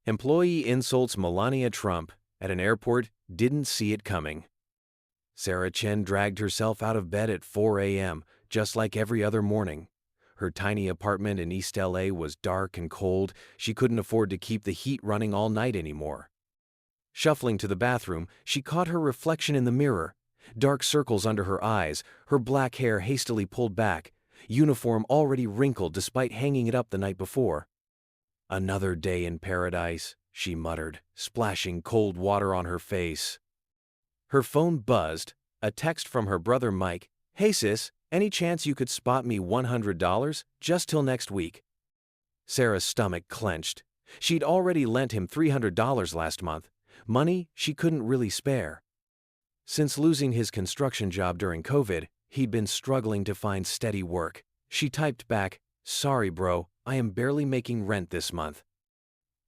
Employee insults Melania Trump at an airport, didn't see it coming. Sarah Chen dragged herself out of bed at 4 a.m., just like every other morning. Her tiny apartment in East LA was dark and cold. She couldn't afford to keep the heat running all night anymore. Shuffling to the bathroom, she caught her reflection in the mirror. Dark circles under her eyes, her black hair hastily pulled back, uniform already wrinkled despite hanging it up the night before. "Another day in paradise," she muttered, splashing cold water on her face. Her phone buzzed, a text from her brother Mike. "Hey sis, any chance you could spot me $100 just till next week?" Sarah's stomach clenched. She'd already lent him $300 last month, money she couldn't really spare. Since losing his construction job during COVID, he'd been struggling to find steady work. She typed back, "Sorry bro, I am barely making rent this month."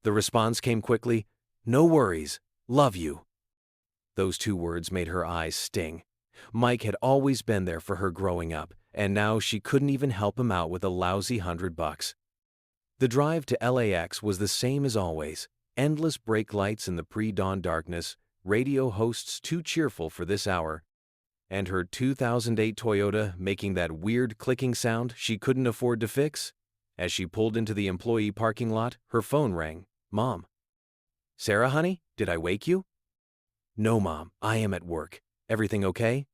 The response came quickly, "No worries, love you." Those two words made her eyes sting. Mike had always been there for her growing up, and now she couldn't even help him out with a lousy $100. The drive to LAX was the same as always. Endless brake lights in the pre-dawn darkness, radio hosts too cheerful for this hour, and her 2008 Toyota making that weird clicking sound she couldn't afford to fix. As she pulled into the employee parking lot, her phone rang. "Mom." "Sarah, honey, did I wake you?" "No, Mom, I am at work. Everything okay?"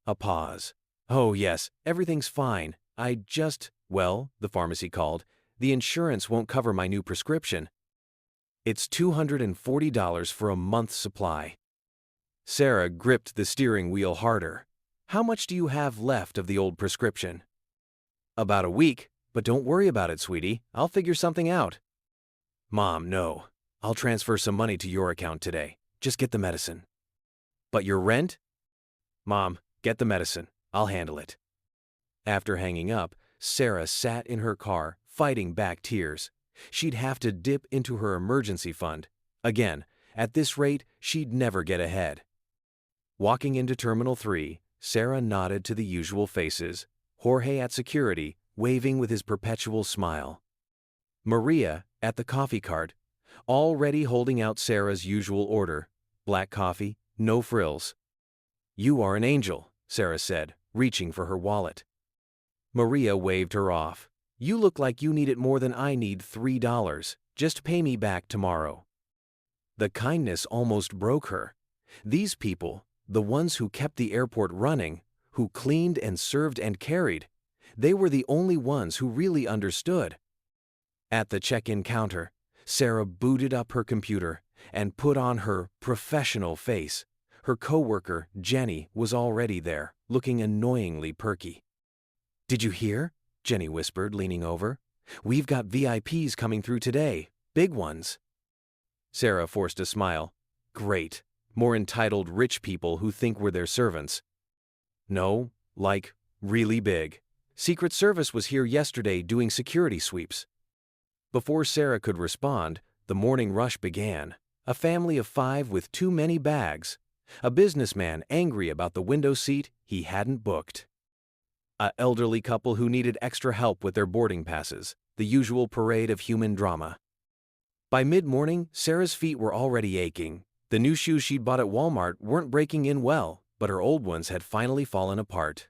A pause. "Oh, yes, everything's fine. The pharmacy called. The insurance won't cover my new prescription. It's $240 for a month's supply." Sarah gripped the steering wheel harder. "How much do you have left of the old prescription?" "About a week, but don't worry about it, sweetie. I'll figure something out." "Mom, no. I'll transfer some money to your account today. Just get the medicine." "But your rent?" "Mom, get the medicine. I'll handle it." After hanging up, Sarah sat in her car, fighting back tears. She'd have to dip into her emergency fund. Again, at this rate, she'd never get ahead. Walking into Terminal 3, Sarah nodded to the usual faces. Jorge at security, waving with his perpetual smile. Maria, at the coffee cart, already holding out Sarah's usual order. Black coffee, no frills. "You are an angel," Sarah said, reaching for her wallet. Maria waved her off. "You look like you need it more than I need $3. Just pay me back tomorrow." The kindness almost broke her. These people, the ones who kept the airport running, who cleaned and served and carried, they were the only ones who really understood. At the check-in counter, Sarah booted up her computer and put on her professional face. Her coworker, Jenny, was already there, looking annoyingly perky. "Did you hear?" Jenny whispered, leaning over. "We've got VIPs coming through today, big ones." Sarah forced a smile. "Great. More entitled rich people who think we're their servants." "No, like, really big. Secret Service was here yesterday doing security sweeps." Before Sarah could respond, the morning rush began. A family of 5 with too many bags. A businessman angry about the window seat he hadn't booked. An elderly couple who needed extra help with their boarding passes, the usual parade of human drama. By mid-morning, Sarah's feet were already aching. The new shoes she'd bought at Walmart weren't breaking in well, but her old ones had finally fallen apart.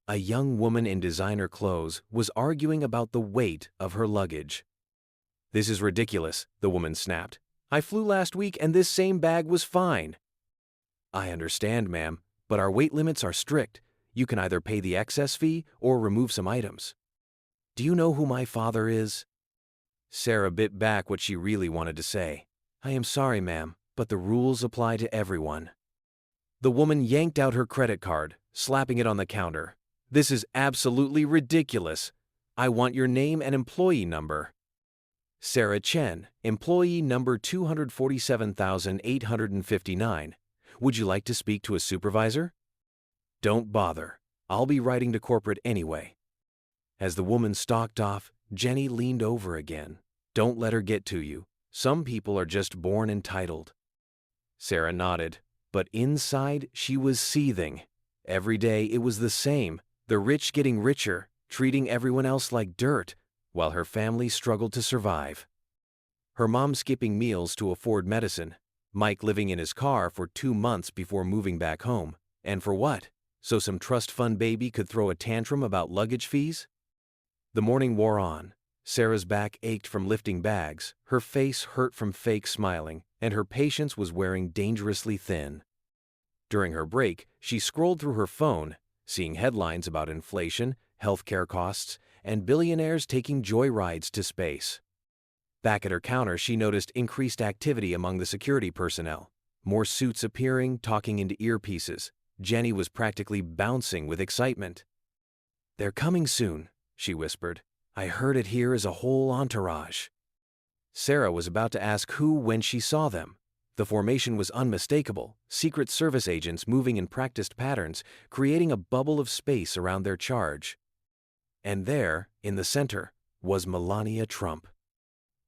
A young woman in designer clothes was arguing about the weight of her luggage. "This is ridiculous," the woman snapped. "I flew last week and this same bag was fine." "I understand, ma'am, but our weight limits are strict. You can either pay the excess fee or remove some items." "Do you know who my father is?" Sarah bit back what she really wanted to say. "I am sorry, ma'am, but the rules apply to everyone." The woman yanked out her credit card, slapping it on the counter. "This is absolutely ridiculous. I want your name and employee number." "Sarah Chen, employee number 247,859. Would you like to speak to a supervisor?" "Don't bother. I'll be writing to corporate anyway." As the woman stalked off, Jenny leaned over again. "Don't let her get to you. Some people are just born entitled." Sarah nodded, but inside she was seething. Every day it was the same, the rich getting richer, treating everyone else like dirt, while her family struggled to survive. Her mom skipping meals to afford medicine, Mike living in his car for 2 months before moving back home. And for what? So some trust fund baby could throw a tantrum about luggage fees? The morning wore on. Sarah's back ached from lifting bags, her face hurt from fake smiling, and her patience was wearing dangerously thin. During her break, she scrolled through her phone, seeing headlines about inflation, healthcare costs, and billionaires taking joyrides to space. Back at her counter, she noticed increased activity among the security personnel. More suits appearing, talking into earpieces. Jenny was practically bouncing with excitement. "They're coming soon," she whispered. "I heard it here is a whole entourage." Sarah was about to ask who when she saw them. The formation was unmistakable, Secret Service agents moving in practiced patterns, creating a bubble of space around their charge. And there, in the center, was Melania Trump.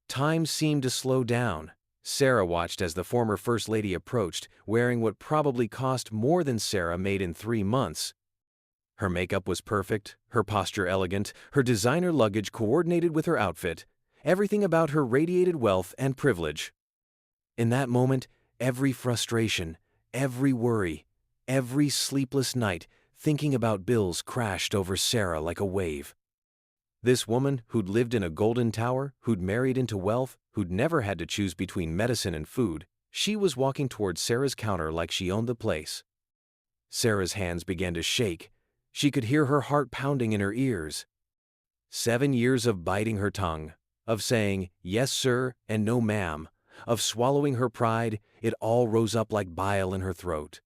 Time seemed to slow down. Sarah watched as the former First Lady approached, wearing what probably cost more than Sarah made in 3 months. Her makeup was perfect, her posture elegant, her designer luggage coordinated with her outfit. Everything about her radiated wealth and privilege. In that moment, every frustration, every worry, every sleepless night thinking about bills crashed over Sarah like a wave. This woman, who'd lived in a golden tower, who'd married into wealth, who'd never had to choose between medicine and food, she was walking towards Sarah's counter like she owned the place. Sarah's hands began to shake. She could hear her heart pounding in her ears. 7 years of biting her tongue, of saying, "Yes, sir," and "No, ma'am," of swallowing her pride, it all rose up like bile in her throat.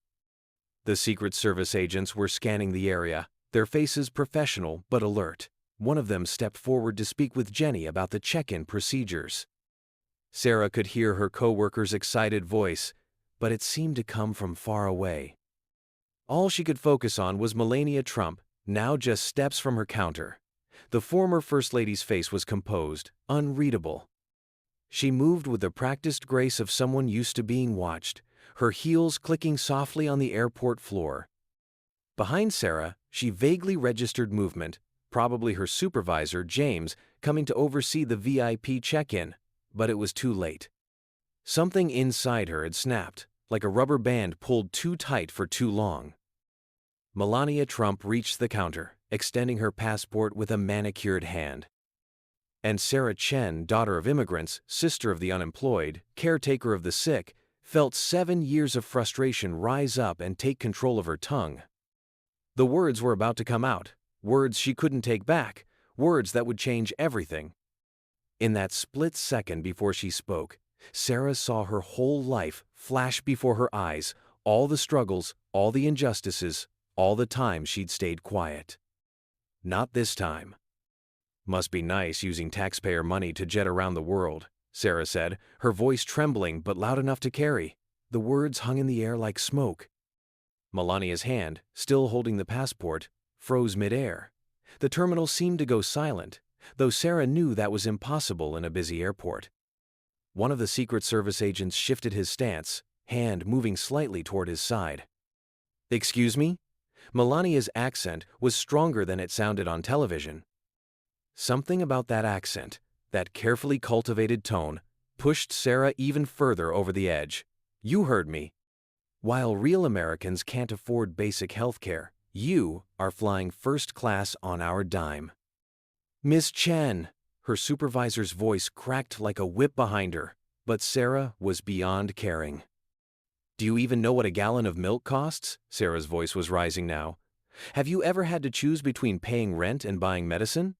The Secret Service agents were scanning the area, their faces professional but alert. One of them stepped forward to speak with Jenny about the check-in procedures. Sarah could hear her co-worker's excited voice, but it seemed to come from far away. All she could focus on was Melania Trump, now just steps from her counter. The former First Lady's face was composed, unreadable. She moved with the practiced grace of someone used to being watched, her heels clicking softly on the airport floor. Behind Sarah, she vaguely registered movement, probably her supervisor, James, coming to oversee the VIP check-in, but it was too late. Something inside her had snapped, like a rubber band pulled too tight for too long. Melania Trump reached the counter, extending her passport with a manicured hand. And Sarah Chen, daughter of immigrants, sister of the unemployed, caretaker of the sick, felt 7 years of frustration rise up and take control of her tongue. The words were about to come out, words she couldn't take back, words that would change everything. In that split second before she spoke, Sarah saw her whole life flash before her eyes, all the struggles, all the injustices, all the time she'd stayed quiet. Not this time. "Must be nice using taxpayer money to jet around the world," Sarah said, her voice trembling but loud enough to carry. The words hung in the air like smoke. Melania's hand, still holding the passport, froze midair. The terminal seemed to go silent, though Sarah knew that was impossible in a busy airport. One of the Secret Service agents shifted his stance, hand moving slightly toward his side. "Excuse me?" Melania's accent was stronger than it sounded on television. Something about that accent, that carefully cultivated tone, pushed Sarah even further over the edge. "You heard me. While real Americans can't afford basic health care, you are flying first class on our dime." "Miss Chen," her supervisor's voice cracked like a whip behind her, but Sarah was beyond caring. "Do you even know what a gallon of milk costs?" Sarah's voice was rising now. "Have you ever had to choose between paying rent and buying medicine?"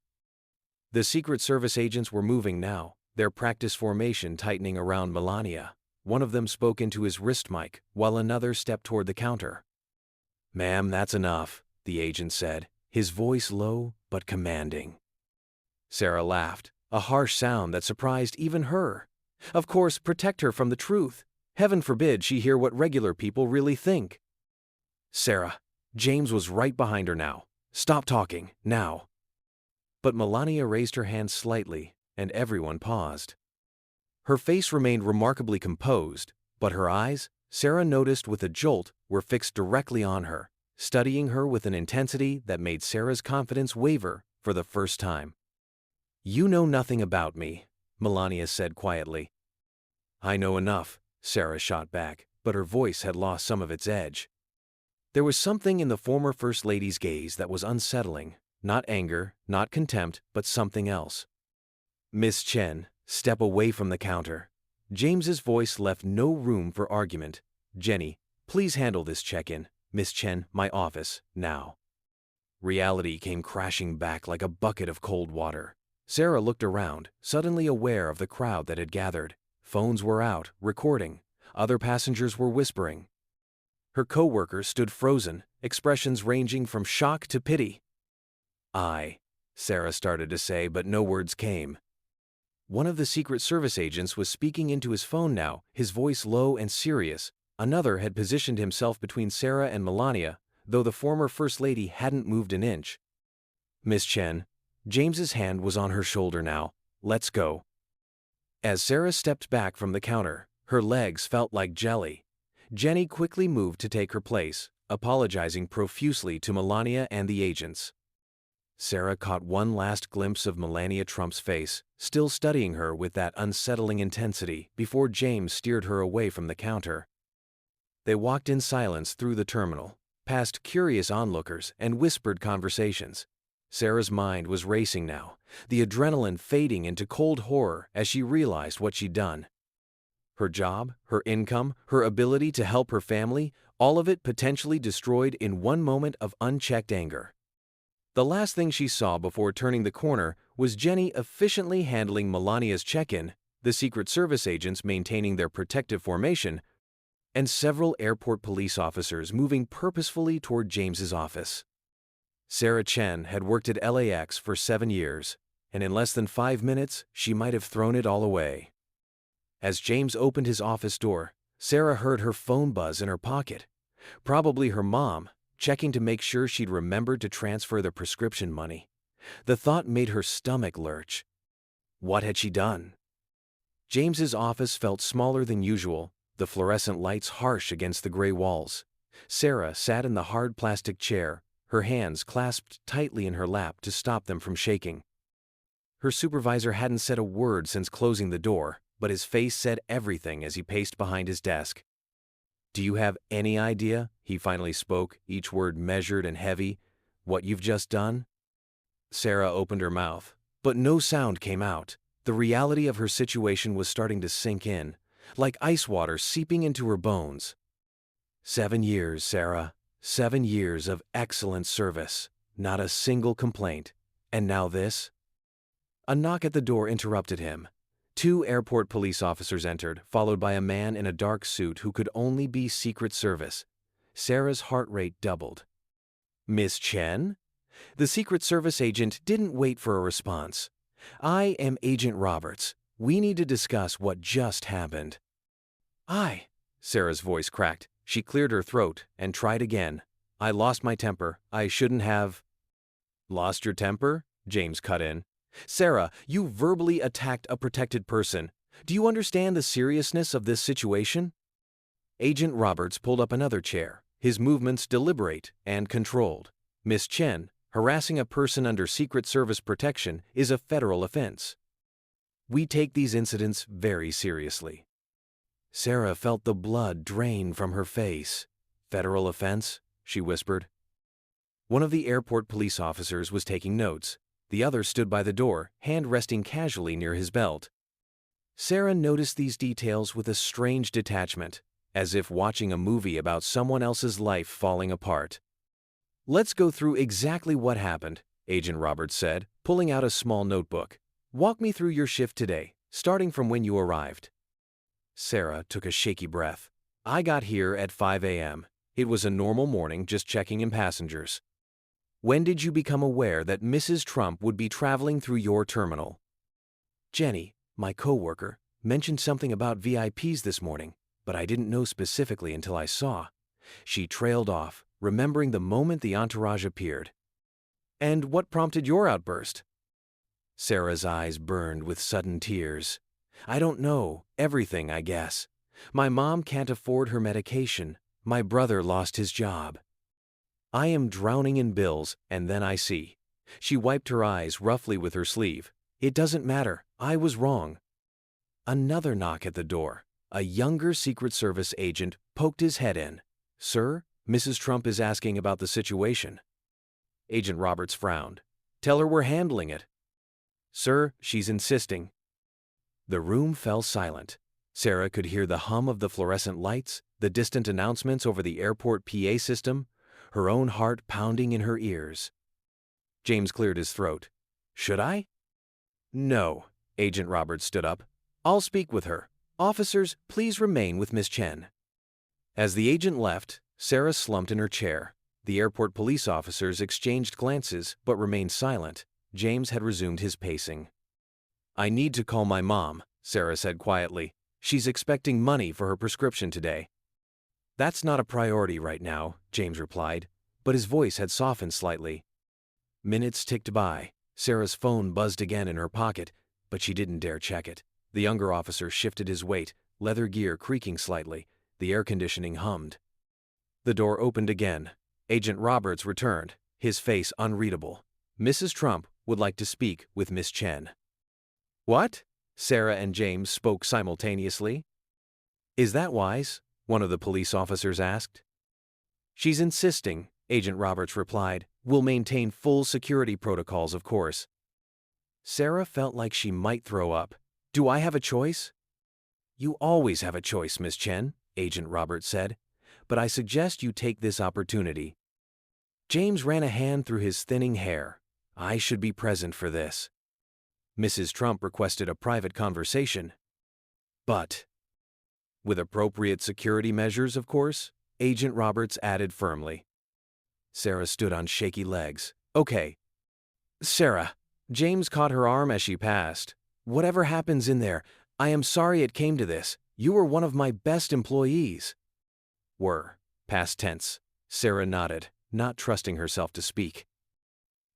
The Secret Service agents were moving now, their practice formation tightening around Melania. One of them spoke into his wrist mic, while another stepped toward the counter. "Ma'am, that's enough," the agent said, his voice low but commanding. Sarah laughed, a harsh sound that surprised even her. Of course, protect her from the truth. Heaven forbid she hear what regular people really think. "Sarah," James was right behind her now. "Stop talking, now." But Melania raised her hand slightly, and everyone paused. Her face remained remarkably composed, but her eyes, Sarah noticed with a jolt, were fixed directly on her, studying her with an intensity that made Sarah's confidence waver for the first time. "You know nothing about me," Melania said quietly. I know enough, Sarah shot back, but her voice had lost some of its edge. There was something in the former First Lady's gaze that was unsettling, not anger, not contempt, but something else. Miss Chen, step away from the counter. James's voice left no room for argument. Jenny, please handle this check-in. Miss Chen, my office, now. Reality came crashing back like a bucket of cold water. Sarah looked around, suddenly aware of the crowd that had gathered. Phones were out, recording. Other passengers were whispering. Her co-worker stood frozen, expressions ranging from shock to pity. Sarah started to say, but no words came. One of the Secret Service agents was speaking into his phone now, his voice low and serious. Another had positioned himself between Sarah and Melania, though the former First Lady hadn't moved an inch. Miss Chen, James's hand was on her shoulder now. Let's go. As Sarah stepped back from the counter, her legs felt like jelly. Jenny quickly moved to take her place, apologizing profusely to Melania and the agents. Sarah caught one last glimpse of Melania Trump's face, still studying her with that unsettling intensity, before James steered her away from the counter. They walked in silence through the terminal, past curious onlookers and whispered conversations. Sarah's mind was racing now, the adrenaline fading into cold horror as she realized what she'd done. Her job, her income, her ability to help her family, all of it potentially destroyed in one moment of unchecked anger. The last thing she saw before turning the corner was Jenny efficiently handling Melania's check-in, the Secret Service agents maintaining their protective formation, and several airport police officers moving purposefully toward James's office. Sarah Chen had worked at LAX for 7 years, and in less than 5 minutes, she might have thrown it all away. As James opened his office door, Sarah heard her phone buzz in her pocket. Probably her mom, checking to make sure she'd remembered to transfer the prescription money. The thought made her stomach lurch. What had she done? James's office felt smaller than usual, the fluorescent lights harsh against the gray walls. Sarah sat in the hard plastic chair, her hands clasped tightly in her lap to stop them from shaking. Her supervisor hadn't said a word since closing the door, but his face said everything as he paced behind his desk. Do you have any idea, he finally spoke, each word measured and heavy, what you've just done? Sarah opened her mouth, but no sound came out. The reality of her situation was starting to sink in, like ice water seeping into her bones. 7 years, Sarah. 7 years of excellent service. Not a single complaint. And now this? A knock at the door interrupted him. 2 airport police officers entered, followed by a man in a dark suit who could only be Secret Service. Sarah's heart rate doubled. Miss Chen? The Secret Service agent didn't wait for a response. I am Agent Roberts. We need to discuss what just happened. Sarah's voice cracked. She cleared her throat and tried again. I lost my temper. I shouldn't have. Lost your temper? James cut in. Sarah, you verbally attacked a protected person. Do you understand the seriousness of this situation? Agent Roberts pulled up another chair, his movements deliberate and controlled. Miss Chen, harassing a person under Secret Service protection is a federal offense. We take these incidents very seriously. Sarah felt the blood drain from her face. Federal offense? She whispered. One of the airport police officers was taking notes. The other stood by the door, hand resting casually near his belt. Sarah noticed these details with a strange detachment, as if watching a movie about someone else's life falling apart. Let's go through exactly what happened, Agent Roberts said, pulling out a small notebook. Walk me through your shift today, starting from when you arrived. Sarah took a shaky breath. I got here at 5 a.m. It was a normal morning, just checking in passengers. When did you become aware that Mrs. Trump would be traveling through your terminal? Jenny, my coworker, mentioned something about VIPs this morning, but I didn't know specifically until I saw. She trailed off, remembering the moment the entourage appeared. And what prompted your outburst? Sarah's eyes burned with sudden tears. I don't know. Everything, I guess. My mom can't afford her medication. My brother lost his job. I am drowning in bills, and then I see. She wiped her eyes roughly with her sleeve. It doesn't matter. I was wrong. Another knock at the door. A younger Secret Service agent poked his head in. "Sir, Mrs. Trump is asking about the situation." Agent Roberts frowned. "Tell her we're handling it." "Sir, she's insisting." The room fell silent. Sarah could hear the hum of the fluorescent lights, the distant announcements over the airport PA system, her own heart pounding in her ears. James cleared his throat. "Should I?" "No." Agent Roberts stood up. "I'll speak with her. Officers, please remain with Miss Chen." As the agent left, Sarah slumped in her chair. The airport police officers exchanged glances but remained silent. James had resumed his pacing. "I need to call my mom," Sarah said quietly. "She's expecting money for her prescription today." "That's not a priority right now," James replied, but his voice had softened slightly. Minutes ticked by. Sarah's phone buzzed again in her pocket, but she didn't dare check it. The younger officer shifted his weight, leather gear creaking slightly. The air conditioning hummed. The door opened again. Agent Roberts returned, his face unreadable. "Mrs. Trump would like to speak with Miss Chen." "What?" Sarah and James spoke simultaneously. "Is that wise?" one of the police officers asked. "She's insisting," Agent Roberts replied. "We'll maintain full security protocols, of course." Sarah felt like she might throw up. "Do I have a choice?" "You always have a choice, Miss Chen," Agent Roberts said, "but I suggest you take this opportunity." James ran a hand through his thinning hair. "I should be present for this." Mrs. Trump requested a private conversation. "But—" "With appropriate security measures, of course," Agent Roberts added firmly. Sarah stood on shaky legs. "Okay." "Sarah." James caught her arm as she passed. "Whatever happens in there, I am sorry it came to this. You were one of my best employees." "Were." Past tense. Sarah nodded, not trusting herself to speak.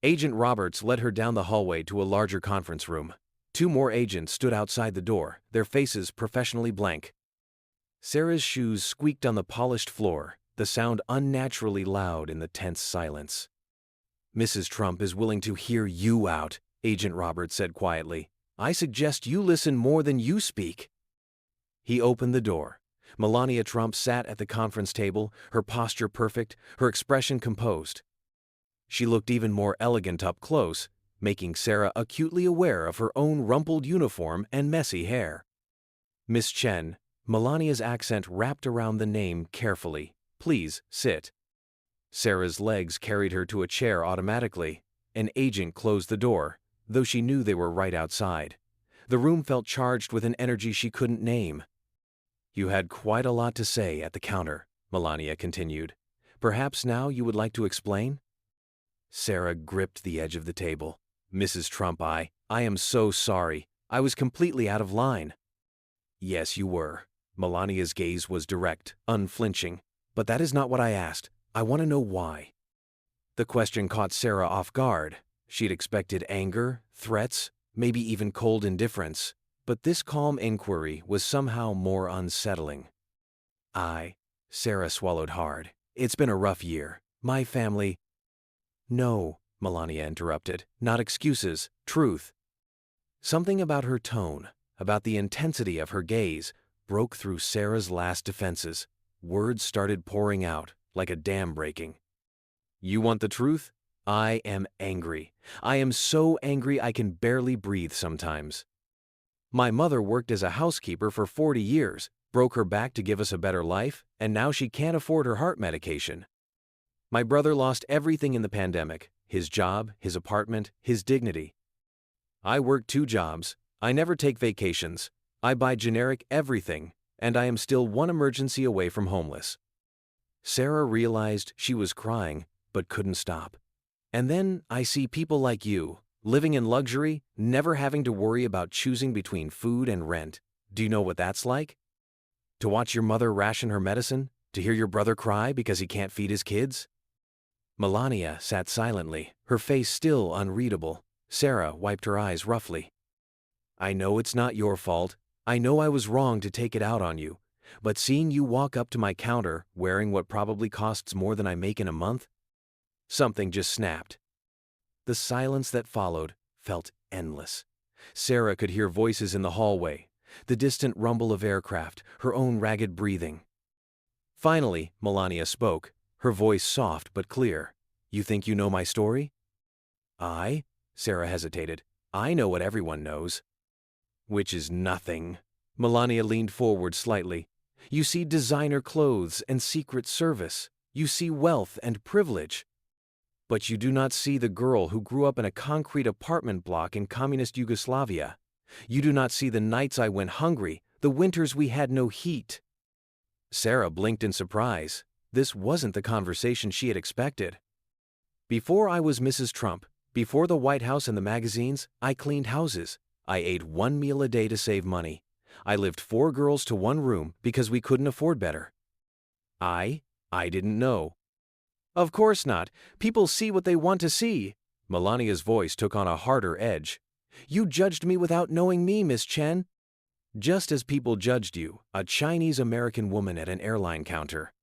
Agent Roberts led her down the hallway to a larger conference room. Two more agents stood outside the door, their faces professionally blank. Sarah's shoes squeaked on the polished floor, the sound unnaturally loud in the tense silence. "Mrs. Trump is willing to hear you out," Agent Roberts said quietly. "I suggest you listen more than you speak." He opened the door. Melania Trump sat at the conference table, her posture perfect, her expression composed. She looked even more elegant up close, making Sarah acutely aware of her own rumpled uniform and messy hair. "Miss Chen," Melania's accent wrapped around the name carefully. "Please, sit." Sarah's legs carried her to a chair automatically. An agent closed the door, though she knew they were right outside. The room felt charged with an energy she couldn't name. "You had quite a lot to say at the counter," Melania continued. "Perhaps now you would like to explain?" Sarah gripped the edge of the table. "Mrs. Trump, I am so sorry. I was completely out of line." "Yes, you were." Melania's gaze was direct, unflinching. "But that is not what I asked. I want to know why." The question caught Sarah off guard. She'd expected anger, threats, maybe even cold indifference. But this calm inquiry was somehow more unsettling. Sarah swallowed hard. "It's been a rough year. My family—" "No," Melania interrupted. "Not excuses. Truth." Something about her tone, about the intensity of her gaze, broke through Sarah's last defenses. Words started pouring out, like a dam breaking. "You want the truth? I am angry. I am so angry I can barely breathe sometimes. My mother worked as a housekeeper for 40 years, broke her back to give us a better life, and now she can't afford her heart medication. My brother lost everything in the pandemic: his job, his apartment, his dignity. I work 2 jobs. I never take vacations. I buy generic everything, and I am still one emergency away from homeless." Sarah realized she was crying, but couldn't stop. "And then I see people like you, living in luxury, never having to worry about choosing between food and rent. Do you know what that's like? To watch your mother ration her medicine? To hear your brother cry because he can't feed his kids?" Melania sat silently, her face still unreadable. Sarah wiped her eyes roughly. "I know it's not your fault. I know I was wrong to take it out on you. But seeing you walk up to my counter wearing what probably costs more than I make in a month?" Something just snapped. The silence that followed felt endless. Sarah could hear voices in the hallway, the distant rumble of aircraft, her own ragged breathing. Finally, Melania spoke, her voice soft but clear. "You think you know my story?" "I?" Sarah hesitated. "I know what everyone knows." "Which is nothing." Melania leaned forward slightly. "You see designer clothes and secret service. You see wealth and privilege. But you do not see the girl who grew up in a concrete apartment block in communist Yugoslavia. You do not see the nights I went hungry, the winters we had no heat." Sarah blinked in surprise. This wasn't the conversation she had expected. "Before I was Mrs. Trump, before the White House and the magazines, I cleaned houses. I ate one meal a day to save money. I lived 4 girls to 1 room because we couldn't afford better." I didn't know." "Of course not. People see what they want to see." Melania's voice took on a harder edge. "You judged me without knowing me, Miss Chen. Just as people judged you, a Chinese-American woman at an airline counter."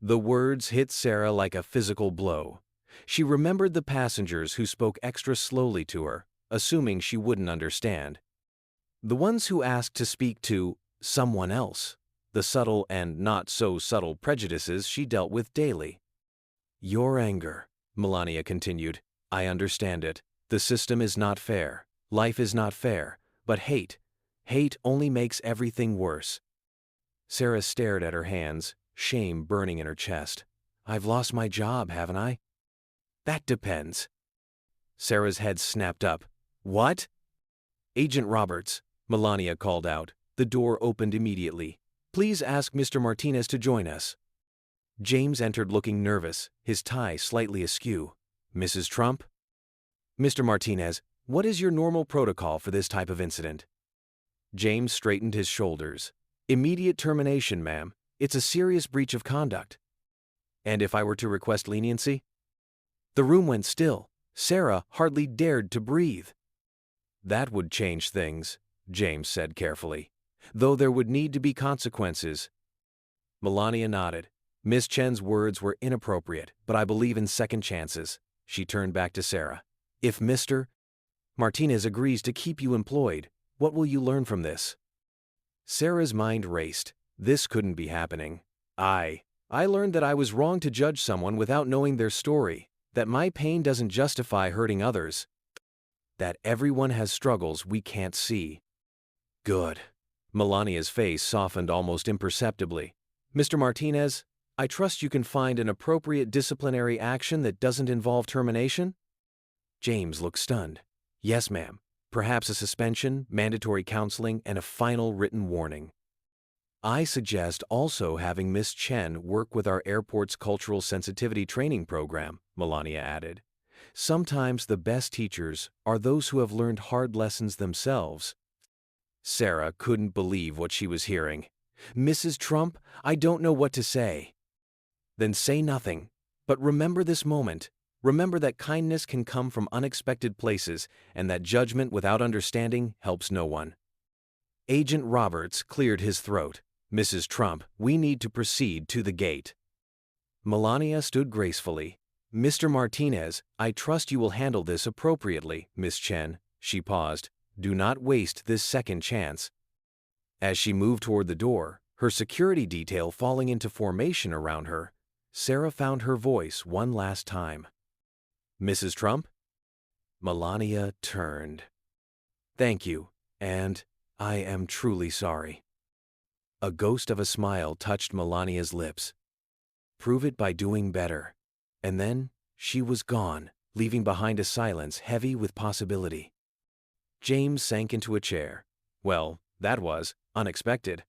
The words hit Sarah like a physical blow. She remembered the passengers who spoke extra slowly to her, assuming she wouldn't understand. The ones who asked to speak to someone else. The subtle and not-so-subtle prejudices she dealt with daily. "Your anger," Melania continued, "I understand it. The system is not fair. Life is not fair. But hate only makes everything worse." Sarah stared at her hands, shame burning in her chest. "I've lost my job, haven't I?" "That depends." Sarah's head snapped up. "What?" "Agent Roberts," Melania called out. The door opened immediately. "Please ask Mr. Martinez to join us." James entered looking nervous, his tie slightly askew. "Mrs. Trump?" "Mr. Martinez, what is your normal protocol for this type of incident?" James straightened his shoulders. "Immediate termination, ma'am. It's a serious breach of conduct." "And if I were to request leniency?" The room went still. Sarah hardly dared to breathe. "That would change things," James said carefully, "though there would need to be consequences." Melania nodded. Miss Chen's words were inappropriate, but I believe in second chances. She turned back to Sarah. "If Mr. Martinez agrees to keep you employed, what will you learn from this?" Sarah's mind raced. This couldn't be happening. I learned that I was wrong to judge someone without knowing their story, that my pain doesn't justify hurting others, that everyone has struggles we can't see. "Good." Melania's face softened almost imperceptibly. "Mr. Martinez, I trust you can find an appropriate disciplinary action that doesn't involve termination?" James looked stunned. "Yes, ma'am. Perhaps a suspension, mandatory counseling, and a final written warning." "I suggest also having Miss Chen work with our airport's cultural sensitivity training program," Melania added. "Sometimes the best teachers are those who have learned hard lessons themselves." Sarah couldn't believe what she was hearing. "Mrs. Trump, I don't know what to say." "Then say nothing. But remember this moment. Remember that kindness can come from unexpected places and that judgment without understanding helps no one." Agent Roberts cleared his throat. "Mrs. Trump, we need to proceed to the gate." Melania stood gracefully. "Mr. Martinez, I trust you will handle this appropriately, Miss Chen." She paused. "Do not waste this second chance." As she moved toward the door, her security detail falling into formation around her, Sarah found her voice one last time. "Mrs. Trump?" Melania turned. "Thank you, and I am truly sorry." A ghost of a smile touched Melania's lips. "Prove it by doing better." And then she was gone, leaving behind a silence heavy with possibility. James sank into a chair. Well, that was unexpected.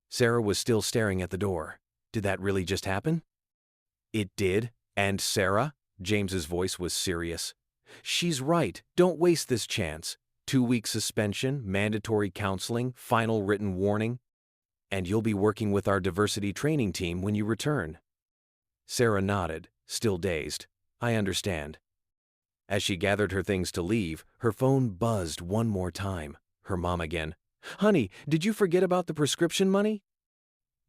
Sarah was still staring at the door. Did that really just happen? "It did. And Sarah?" James's voice was serious. "She's right. Don't waste this chance. 2-week suspension, mandatory counseling, final written warning. And you'll be working with our diversity training team when you return." Sarah nodded, still dazed. "I understand." As she gathered her things to leave, her phone buzzed one more time. Her mom again. "Honey, did you forget about the prescription money?"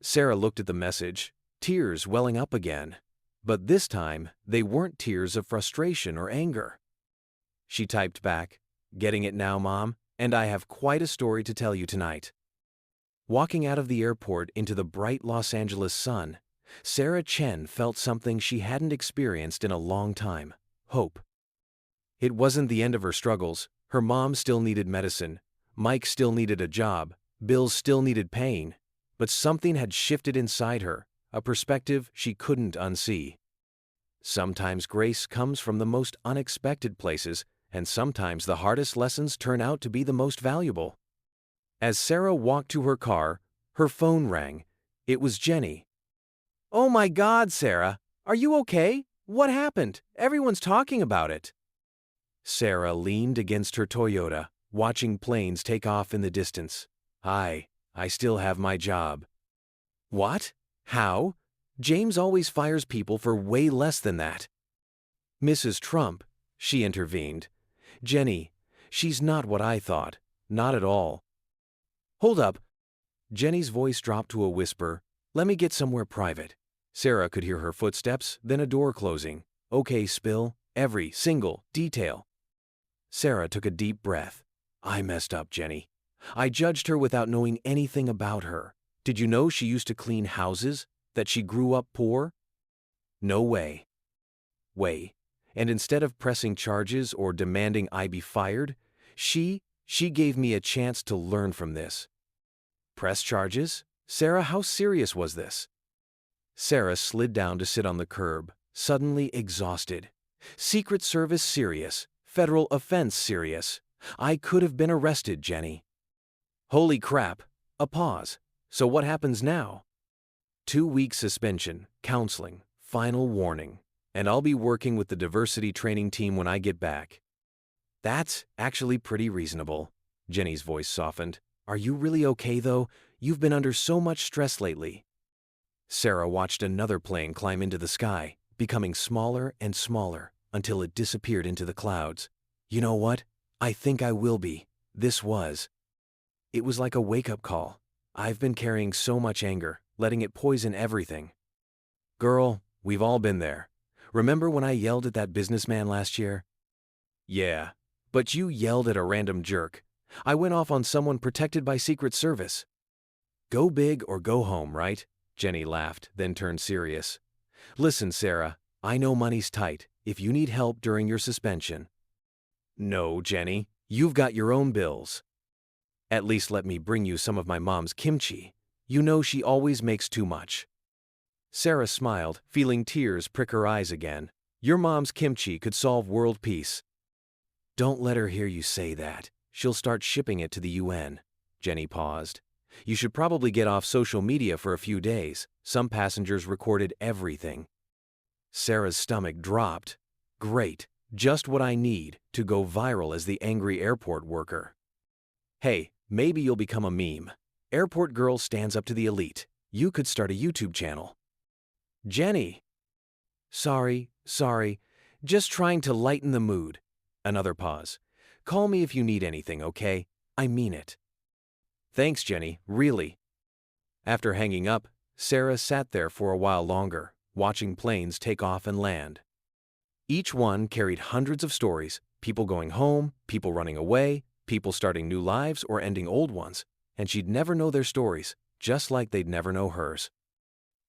Sarah looked at the message, tears welling up again. But this time, they weren't tears of frustration or anger. She typed back, "Getting it now, Mom? and I have quite a story to tell you tonight. Walking out of the airport into the bright Los Angeles sun, Sarah Chen felt something she hadn't experienced in a long time: hope. It wasn't the end of her struggles. Her mom still needed medicine, Mike still needed a job, bills still needed paying, but something had shifted inside her, a perspective she couldn't unsee. Sometimes grace comes from the most unexpected places, and sometimes the hardest lessons turn out to be the most valuable. As Sarah walked to her car, her phone rang. It was Jenny. "Oh my God, Sarah! Are you okay? What happened? Everyone's talking about it." Sarah leaned against her Toyota, watching planes take off in the distance. I still have my job." "What? How? James always fires people for way less than that." "Mrs. Trump," she intervened. "Jenny, she's not what I thought. Not at all." "Hold up." Jenny's voice dropped to a whisper. "Let me get somewhere private." Sarah could hear her footsteps, then a door closing. "Okay, spill every single detail." Sarah took a deep breath. "I messed up, Jenny. I judged her without knowing anything about her. Did you know she used to clean houses? That she grew up poor?" "No way." "Way. And instead of pressing charges or demanding I be fired, she gave me a chance to learn from this." "Press charges? Sarah, how serious was this?" Sarah slid down to sit on the curb, suddenly exhausted. "Secret Service serious. Federal offense serious. I could have been arrested, Jenny." "Holy crap." A pause. "So what happens now?" 2 week suspension, counseling, final warning, and I'll be working with the diversity training team when I get back." "That's actually pretty reasonable." Jenny's voice softened. "Are you really okay, though? You've been under so much stress lately." Sarah watched another plane climb into the sky, becoming smaller and smaller until it disappeared into the clouds. "You know what? I think I will be." It was like a wake-up call. I've been carrying so much anger, letting it poison everything. "Girl, we've all been there. Remember when I yelled at that businessman last year?" "Yeah, but you yelled at a random jerk. I went off on someone protected by Secret Service." "Go big or go home, right?" Jenny laughed, then turned serious. "Listen, Sarah, I know money's tight. If you need help during your suspension." "No, Jenny, you've got your own bills." "At least let me bring you some of my mom's kimchi. You know she always makes too much." Sarah smiled, feeling tears prick her eyes again. "Your mom's kimchi could solve world peace." "Don't let her hear you say that. She'll start shipping it to the UN." Jenny paused. "You should probably get off social media for a few days. Some passengers recorded everything." Sarah's stomach dropped. Great, just what I need to go viral as the angry airport worker. "Hey, maybe you'll become a meme. Airport girl stands up to the elite. You could start a YouTube channel." "Jenny." Sorry. Just trying to lighten the mood." Another pause. "Call me if you need anything, okay? I mean it." "Thanks, Jenny, really." After hanging up, Sarah sat there for a while longer, watching planes take off and land. Each one carried hundreds of stories: people going home, people running away, people starting new lives or ending old ones, and she'd never know their stories, just like they'd never know hers.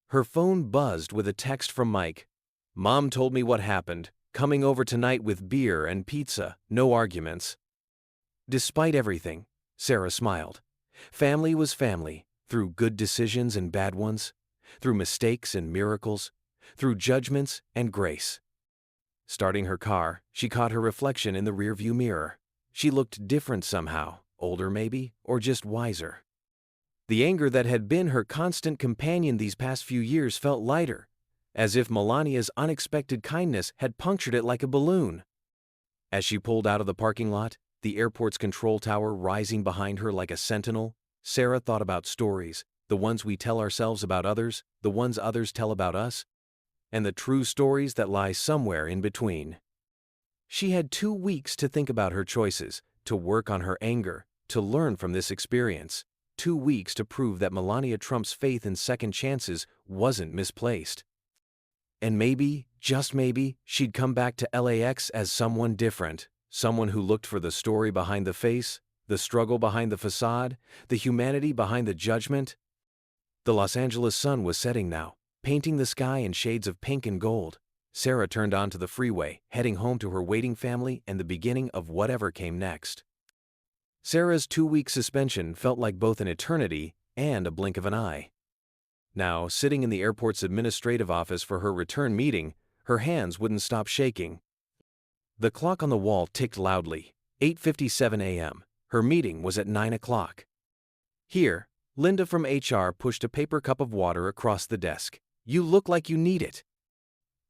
Her phone buzzed with a text from Mike. "Mom told me what happened. Coming over tonight with beer and pizza, no arguments." Despite everything, Sarah smiled. Family was family, through good decisions and bad ones, through mistakes and miracles, through judgments and grace. Starting her car, she caught her reflection in the rearview mirror. She looked different somehow, older maybe, or just wiser. The anger that had been her constant companion these past few years felt lighter, as if Melania's unexpected kindness had punctured it like a balloon. As she pulled out of the parking lot, the airport's control tower rising behind her like a sentinel, Sarah thought about stories, the ones we tell ourselves about others, the ones others tell about us, and the true stories that lie somewhere in between. She had 2 weeks to think about her choices, to work on her anger, to learn from this experience. 2 weeks to prove that Melania Trump's faith in second chances wasn't misplaced. And maybe, just maybe, she'd come back to LAX as someone different, someone who looked for the story behind the face, The struggle behind the facade, the humanity behind the judgment. The Los Angeles sun was setting now, painting the sky in shades of pink and gold. Sarah turned onto the freeway, heading home to her waiting family and the beginning of whatever came next. Sarah's 2-week suspension felt like both an eternity and a blink of an eye. Now, sitting in the airport's administrative office for her return meeting, her hands wouldn't stop shaking. The clock on the wall ticked loudly. 8:57 a.m. Her meeting was at 9 o'clock. Here, Linda from HR pushed a paper cup of water across the desk. "You look like you need it."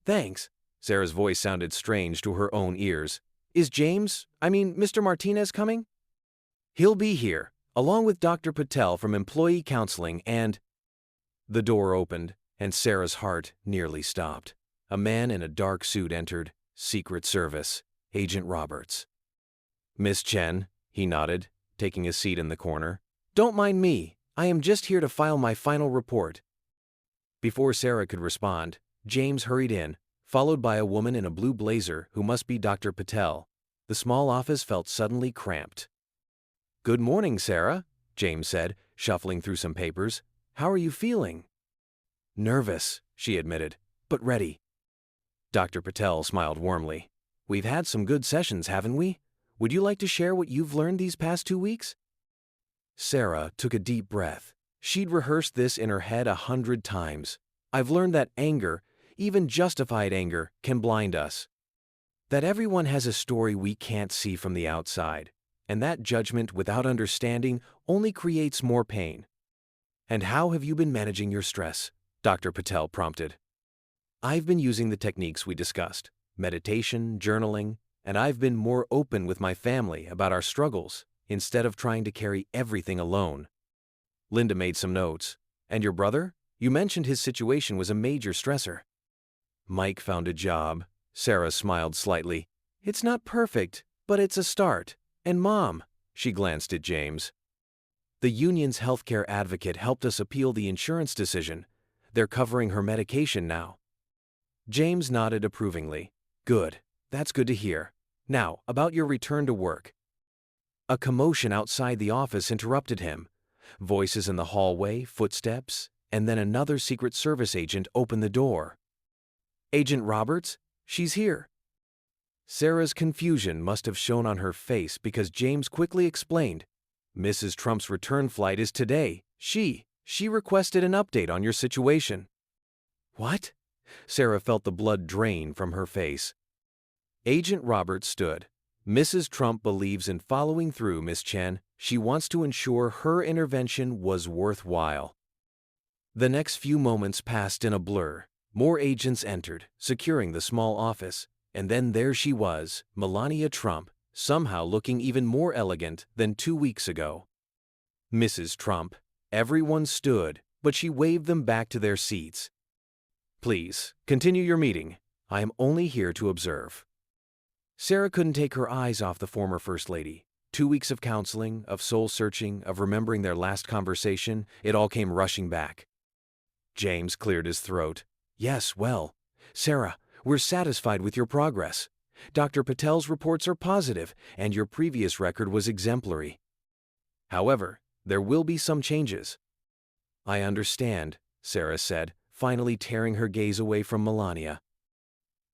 "Thanks." Sarah's voice sounded strange to her own ears. "Is Mr. Martinez coming?" "He'll be here, along with Dr. Patel from Employee Counseling and—" The door opened, and Sarah's heart nearly stopped. A man in a dark suit entered. Secret Service, Agent Roberts. "Miss Chen," he nodded, taking a seat in the corner. "Don't mind me. I am just here to file my final report." Before Sarah could respond, James hurried in, followed by a woman in a blue blazer who must be Dr. Patel. The small office felt suddenly cramped. "Good morning, Sarah," James said, shuffling through some papers. "How are you feeling?" "Nervous," she admitted, "but ready." Dr. Patel smiled warmly. "We've had some good sessions, haven't we? Would you like to share what you've learned these past 2 weeks?" Sarah took a deep breath. She'd rehearsed this in her head 100 times. "I've learned that anger, even justified anger, can blind us. That everyone has a story we can't see from the outside, and that judgment without understanding only creates more pain." "And how have you been managing your stress?" Dr. Patel prompted. "I've been using the techniques we discussed, meditation, journaling, and I've been more open with my family about our struggles instead of trying to carry everything alone." Linda made some notes. "And your brother? You mentioned his situation was a major stressor." "Mike found a job." Sarah smiled slightly. "It's not perfect, but it's a start. And Mom," she glanced at James. "The union's healthcare advocate helped us appeal the insurance decision. They're covering her medication now." James nodded approvingly. "Good. That's good to hear. Now, about your return to work." A commotion outside the office interrupted him. Voices in the hallway, footsteps, and then another Secret Service agent opened the door. "Agent Roberts? She's here." Sarah's confusion must have shown on her face because James quickly explained. "Mrs. Trump's return flight is today. She requested an update on your situation." "What?" Sarah felt the blood drain from her face. Agent Roberts stood. "Mrs. Trump believes in following through, Miss Chen. She wants to ensure her intervention was worthwhile." The next few moments passed in a blur. More agents entered, securing the small office. And then there she was, Melania Trump, somehow looking even more elegant than 2 weeks ago. Mrs. Trump. Everyone stood, but she waved them back to their seats. "Please, continue your meeting. I am only here to observe." Sarah couldn't take her eyes off the former First Lady. 2 weeks of counseling, of soul-searching, of remembering their last conversation, it all came rushing back. James cleared his throat. "Yes, well, Sarah, we're satisfied with your progress. Dr. Patel's reports are positive, and your previous record was exemplary. However, there will be some changes." "I understand," Sarah said, finally tearing her gaze away from Melania.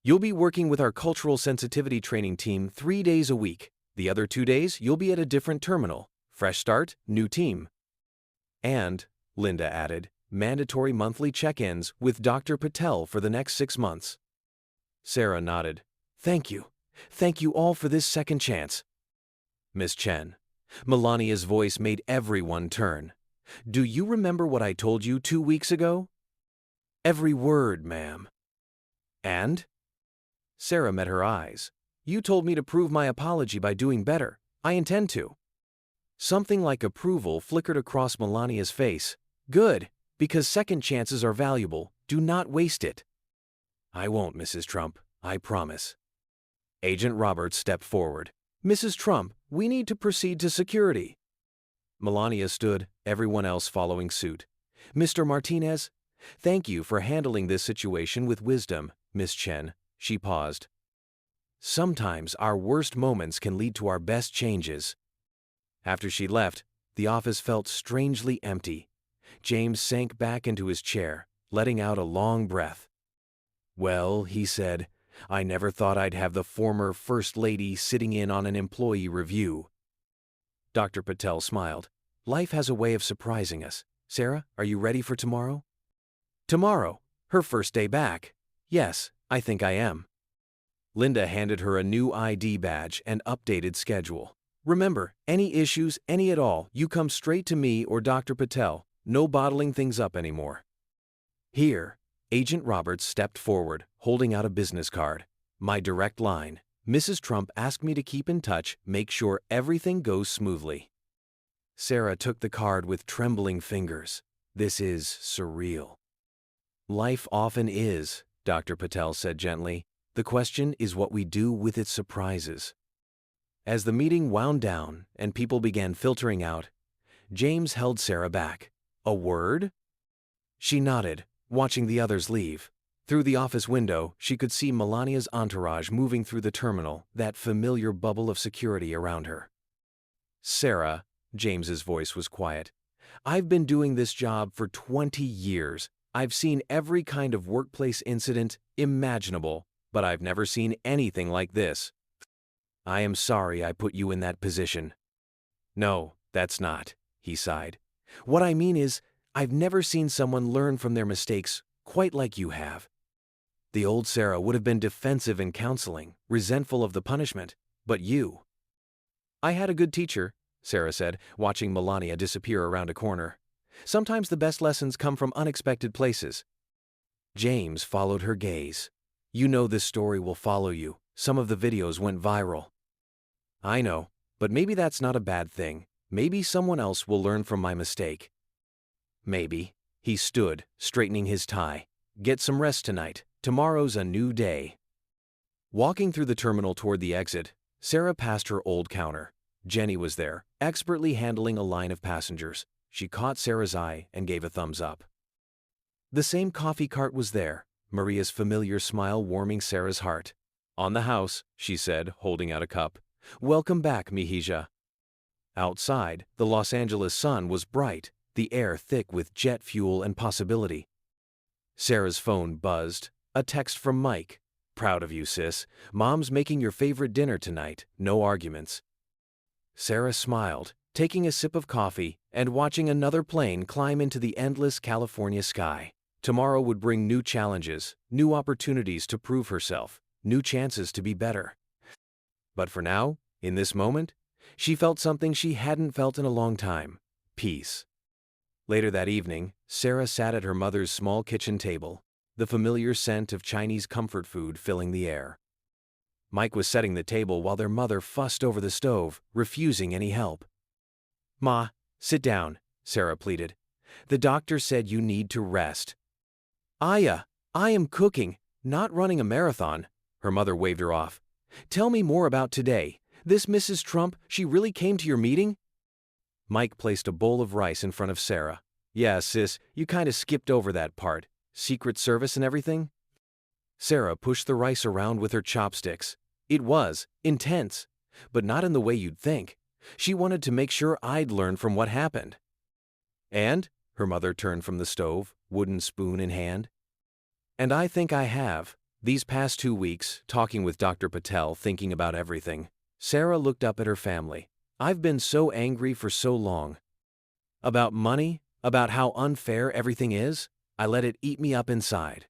"You'll be working with our cultural sensitivity training team 3 days a week. The other 2 days, you'll be at a different terminal. Fresh start, new team." "And," Linda added, "mandatory monthly check-ins with Dr. Patel for the next 6 months." Sarah nodded. "Thank you. Thank you all for this second chance." "Miss Chen." Melania's voice made everyone turn. "Do you remember what I told you 2 weeks ago?" "Every word, ma'am." "And?" Sarah met her eyes. "You told me to prove my apology by doing better. I intend to." Something like approval flickered across Melania's face. "Good, because second chances are valuable. Do not waste it." "I won't, Mrs. Trump. I promise." Agent Roberts stepped forward. "Mrs. Trump, we need to proceed to security." Melania stood, everyone else following suit. "Mr. Martinez, thank you for handling this situation with wisdom, Miss Chen." She paused. "Sometimes our worst moments can lead to our best changes." After she left, the office felt strangely empty. James sank back into his chair, letting out a long breath. "Well," he said, "I never thought I'd have the former First Lady sitting in on an employee review." Dr. Patel smiled. "Life has a way of surprising us. Sarah, are you ready for tomorrow?" "Tomorrow? Her first day back. Yes, I think I am." Linda handed her a new ID badge and updated schedule. "Remember, any issues, any at all, you come straight to me or Dr. Patel. No bottling things up anymore." Here, Agent Roberts stepped forward, holding out a business card. "My direct line. Mrs. Trump asked me to keep in touch, make sure everything goes smoothly." Sarah took the card with trembling fingers. "This is surreal." "Life often is," Dr. Patel said gently. "The question is what we do with its surprises." As the meeting wound down and people began filtering out, James held Sarah back. "A word?" She nodded, watching the others leave. Through the office window, she could see Melania's entourage moving through the terminal, that familiar bubble of security around her. "Sarah," James's voice was quiet, "I've been doing this job for 20 years. I've seen every kind of workplace incident imaginable, but I've never seen anything like this. I am sorry I put you in that position." "No, that's not," he sighed. "What I mean is, I've never seen someone learn from their mistakes quite like you have." The old Sarah would have been defensive in counseling, resentful of the punishment, but you— "I had a good teacher," Sarah said, watching Melania disappear around a corner. "Sometimes the best lessons come from unexpected places." James followed her gaze. "You know this story will follow you. Some of the videos went viral." "I know, but maybe that's not a bad thing. Maybe someone else will learn from my mistake." "Maybe." He stood, straightening his tie. "Get some rest tonight. Tomorrow's a new day." Walking through the terminal toward the exit, Sarah passed her old counter. Jenny was there, expertly handling a line of passengers. She caught Sarah's eye and gave a thumbs up. The same coffee cart was there, Maria's familiar smile warming Sarah's heart. "On the house," she said, holding out a cup. "Welcome back, Mihija." Outside, the Los Angeles sun was bright, the air thick with jet fuel and possibility. Sarah's phone buzzed. A text from Mike. "Proud of you, sis. Mom's making your favorite dinner tonight. No arguments." Sarah smiled, taking a sip of coffee and watching another plane climb into the endless California sky. Tomorrow would bring new challenges, new opportunities to prove herself, new chances to be better. But for now, in this moment, she felt something she hadn't felt in a long time: peace. Later that evening, Sarah sat at her mother's small kitchen table, the familiar scent of Chinese comfort food filling the air. Mike was setting the table while their mother fussed over the stove, refusing any help. "Ma, sit down," Sarah pleaded. "The doctor said you need to rest." "Aya, I am cooking, not running a marathon." Her mother waved her off. "Tell me more about today. This Mrs. Trump, she really came to your meeting?" Mike placed a bowl of rice in front of Sarah. "Yeah, sis, you kind of skipped over that part. Secret Service and everything?" Sarah pushed the rice around with her chopsticks. "It was intense, but not in the way you'd think. She wanted to make sure I'd learn from what happened." "And?" Her mother turned from the stove, wooden spoon in hand. "And I think I have. These past 2 weeks, talking with Dr. Patel, thinking about everything." Sarah looked up at her family. "I've been so angry for so long. About money, about how unfair everything is. I let it eat me up inside."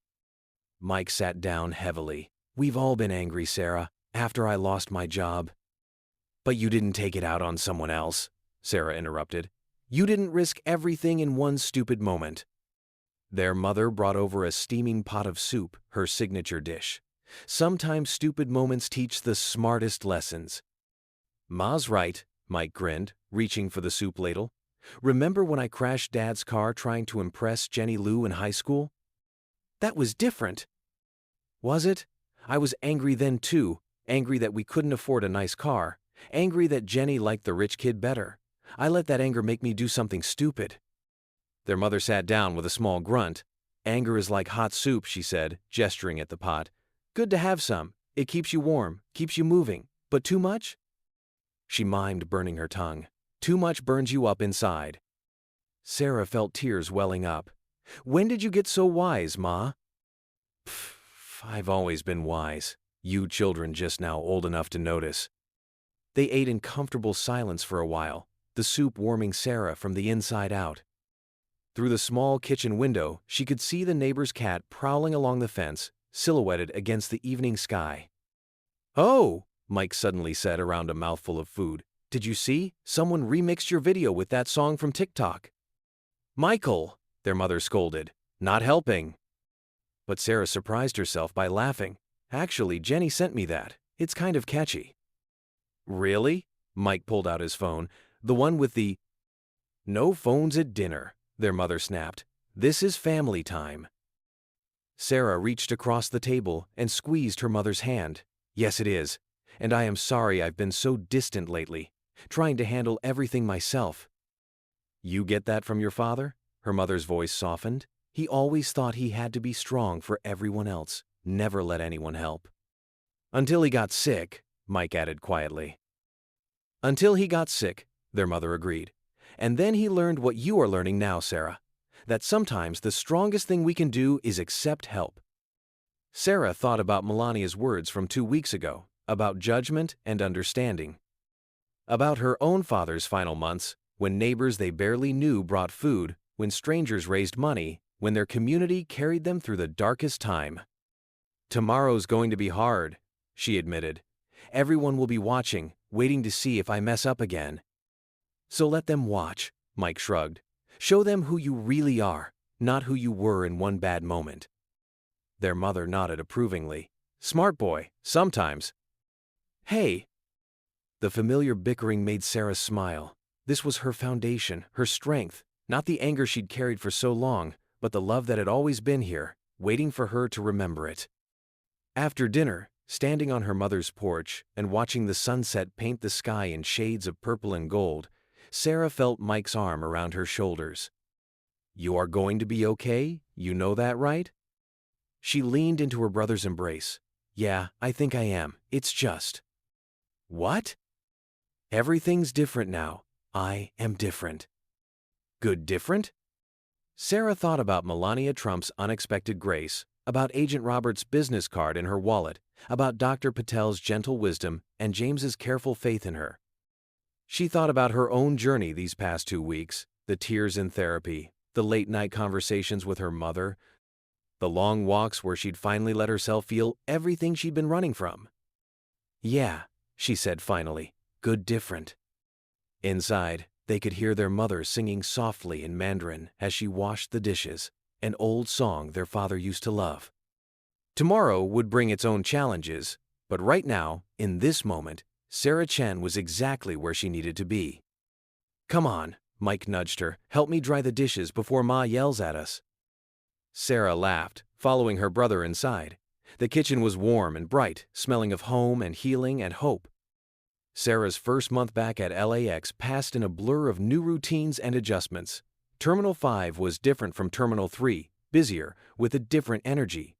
Mike sat down heavily. "We've all been angry, Sarah, after I lost my job." "But you didn't take it out on someone else," Sarah interrupted. "You didn't risk everything in one stupid moment." Their mother brought over a steaming pot of soup, her signature dish. "Sometimes stupid moments teach the smartest lessons." "Ma's right," Mike grinned, reaching for the soup ladle. "Remember when I crashed Dad's car trying to impress Jenny Lou in high school? That was different." "Was it? I was angry then too, angry that we couldn't afford a nice car, angry that Jenny liked the rich kid better. I let that anger make me do something stupid." Their mother sat down with a small grunt. "Anger is like hot soup," she said, gesturing at the pot. "Good to have some. It keeps you warm, keeps you moving. But too much?" She mimed burning her tongue. Too much burns you up inside. Sarah felt tears welling up. When did you get so wise, Ma? Pff, I've always been wise. You children just now old enough to notice. They ate in comfortable silence for a while, the soup warming Sarah from the inside out. Through the small kitchen window, she could see the neighbor's cat prowling along the fence, silhouetted against the evening sky. Oh, Mike suddenly said around a mouthful of food. Did you see? Someone remixed your video with that song from TikTok. Michael, their mother scolded, not helping. But Sarah surprised herself by laughing. Actually, Jenny sent me that. It's kind of catchy. Really? Mike pulled out his phone. The one with the "No phones at dinner," their mother snapped. This is family time. Sarah reached across the table and squeezed her mother's hand. Yes, it is. And I am sorry I've been so distant lately, trying to handle everything myself. You get that from your father? Her mother's voice softened. He always thought he had to be strong for everyone else, never let anyone help. Until he got sick, Mike added quietly. Until he got sick, their mother agreed. And then he learned what you are learning now, Sarah, that sometimes the strongest thing we can do is accept help. Sarah thought about Melania's words from 2 weeks ago, about judgment and understanding. About her own father's final months, when neighbors they barely knew brought food, when strangers raised money, when their community carried them through the darkest time. Tomorrow's going to be hard, she admitted. Everyone will be watching, waiting to see if I mess up again. So let them watch, Mike shrugged. Show them who you really are, not who you were in one bad moment. Their mother nodded approvingly. Smart boy, sometimes. Hey! The familiar bickering made Sarah smile. This was her foundation, her strength, not the anger she'd carried for so long, but the love that had always been here, waiting for her to remember it. After dinner, standing on her mother's porch and watching the sunset paint the sky in shades of purple and gold, Sarah felt Mike's arm around her shoulders. You are going to be okay? You know that, right? She leaned into her brother's embrace. Yeah, I think I am. It's just. What? Everything's different now. I am different. Good different? Sarah thought about Melania Trump's unexpected grace, about Agent Roberts' business card in her wallet, about Dr. Patel's gentle wisdom and James's careful faith in her. She thought about her own journey these past 2 weeks, the tears in therapy, the late-night conversations with her mother, the long walks where she'd finally let herself feel everything she'd been running from. Yeah, she said finally, good different. Inside, they could hear their mother singing softly in Mandarin as she washed the dishes, an old song their father used to love. Tomorrow would bring its own challenges, but right now, in this moment, Sarah Chen was exactly where she needed to be. Come on, Mike nudged her. Help me dry the dishes before Ma yells at us. Sarah laughed, following her brother inside. The kitchen was warm and bright, smelling of home and healing and hope. Sarah's first month back at LAX passed in a blur of new routines and adjustments. Terminal 5 was different from Terminal 3, busier, with a different energy.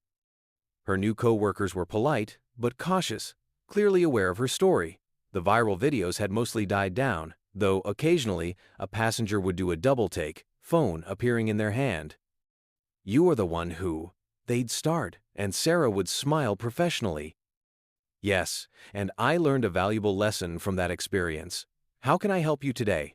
Her new co-workers were polite, but cautious, clearly aware of her story. The viral videos had mostly died down, though occasionally a passenger would do a double take, phone appearing in their hand. You are the one who, they'd start, and Sarah would smile professionally. Yes, and I learned a valuable lesson from that experience. How can I help you today?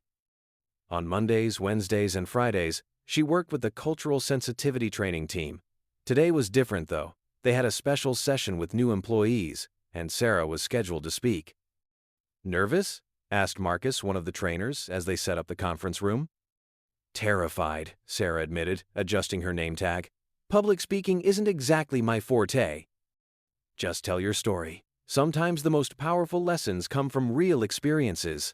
On Mondays, Wednesdays, and Fridays, she worked with the Cultural Sensitivity Training team. Today was different, though. They had a special session with new employees, and Sarah was scheduled to speak. Nervous? Asked Marcus, one of the trainers, as they set up the conference room. Terrified, Sarah admitted, adjusting her name tag. Public speaking isn't exactly my forte. Just tell your story. Sometimes the most powerful lessons come from real experiences.